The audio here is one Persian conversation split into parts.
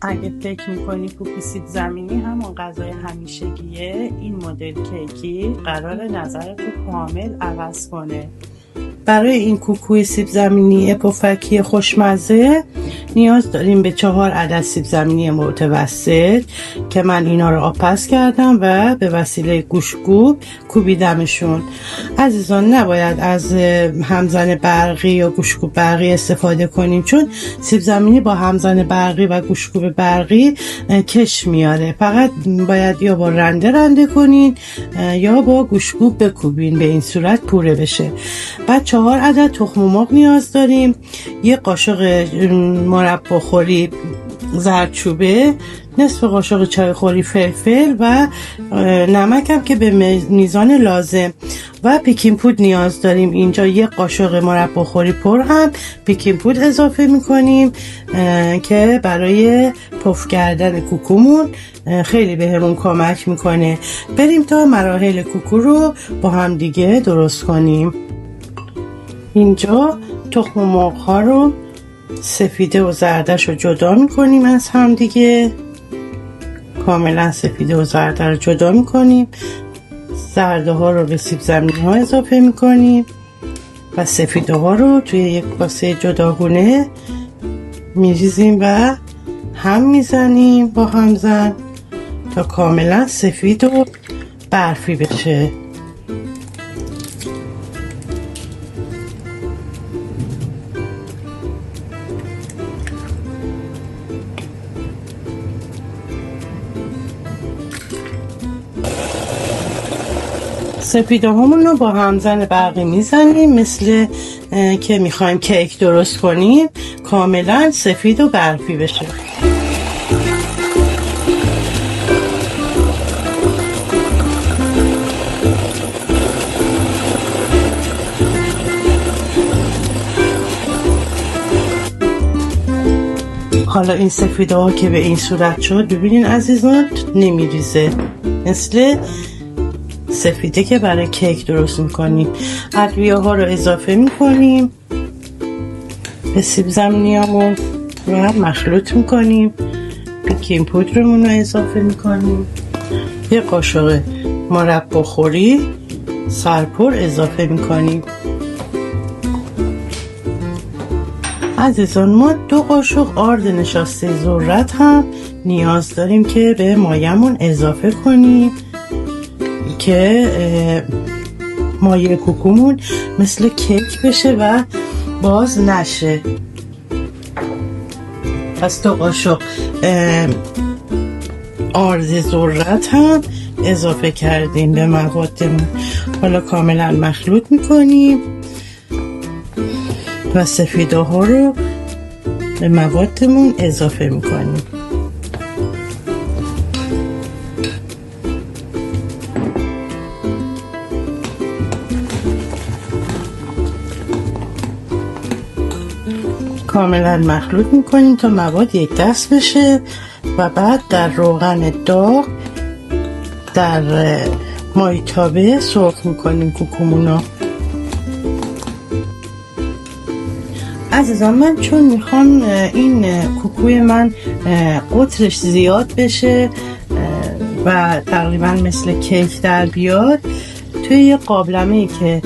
اگه فکر میکنی کوکی سیب زمینی همون غذای همیشگیه، این مدل کیکی قرار نظرت رو کامل عوض کنه. برای این کوکوی سیب زمینی پفکی خوشمزه نیاز داریم به 4 عدد سیب زمینی متوسط که من اینا رو آبپز کردم و به وسیله گوشتکوب کوبیدمشون. عزیزان نباید از همزن برقی یا گوشتکوب برقی استفاده کنیم، چون سیب زمینی با همزن برقی و گوشتکوب برقی کش میاره. فقط باید یا با رنده کنین یا با گوشتکوب بکوبین، به این صورت پوره بشه. بعد 4 عدد تخم مرغ نیاز داریم، 1 قاشق مربا خوری زردچوبه، نصف قاشق چای خوری فلفل و نمک هم که به میزان لازم و پیکینگ پود نیاز داریم. اینجا 1 قاشق مربا خوری پر هم پیکینگ پود اضافه میکنیم که برای پف کردن کوکومون خیلی بهمون کمک میکنه. بریم تا مراحل کوکو رو با هم دیگه درست کنیم. اینجا تخم مرغ ها رو سفیده و زردش رو جدا میکنیم از هم دیگه، کاملا سفیده و زرده رو جدا میکنیم. زرده ها رو به سیب زمینی ها اضافه میکنیم و سفیده ها رو توی یک کاسه جداگونه میریزیم و هم میزنیم با همزن تا کاملا سفید و برفی بشه. سفیده همون رو با همزن برقی میزنیم، مثل که میخوایم کیک درست کنیم، کاملا سفید و برفی بشه. حالا این سفیده ها که به این صورت شد، ببینین عزیزان نمیریزه، مثل سفیده که برای کیک درست میکنیم. ادویه ها رو اضافه میکنیم به سیب زمینیامون و مخلوط میکنیم. پیکینگ پودرمون رو اضافه میکنیم، 1 قاشق مربا خوری سرپر اضافه میکنیم. عزیزان ما 2 قاشق آرد نشاسته ذرت هم نیاز داریم که به مایمون اضافه کنیم که مایه کوکومون مثل کیک بشه و باز نشه. پس 2 قاشق آرد ذرت هم اضافه کردیم به موادمون. حالا کاملا مخلوط میکنیم و سفیده ها رو به موادمون اضافه میکنیم. کاملا مخلوط میکنیم تا مواد یک دست بشه و بعد در روغن داغ در مایتابه سرخ میکنیم کوکومونو. عزیزان من چون میخوام این کوکوی من قطرش زیاد بشه و تقریبا مثل کیک در بیاد، توی یه قابلمه‌ای که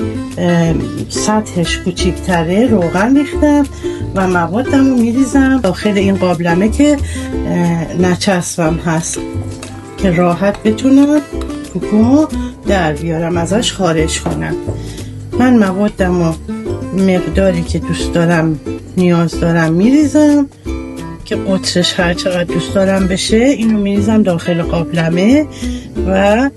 سطحش کوچیک‌تره روغن ریختم و موادمو میریزم داخل این قابلمه که نچسبم هست، که راحت بتونم کوکومو در بیارم، ازش خارج کنم. من موادمو مقداری که دوست دارم نیاز دارم میریزم که قطرش هر چقدر دوست دارم بشه. اینو میریزم داخل قابلمه و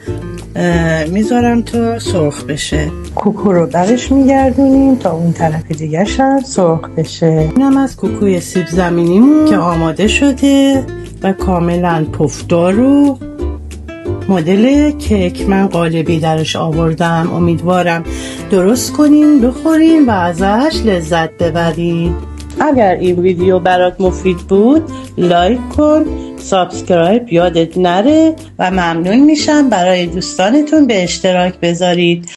میذارم تا سرخ بشه. کوکو رو برش میگردونیم تا اون طرف دیگه هم سرخ بشه. اینم از کوکوی سیب زمینیمون که آماده شده و کاملا پفدار و مدل کیک من قالبی درش آوردم. امیدوارم درست کنین، بخورین و ازش لذت ببرین. اگر این ویدیو برات مفید بود لایک کن، سابسکرایب یادت نره و ممنون میشم برای دوستانتون به اشتراک بذارید.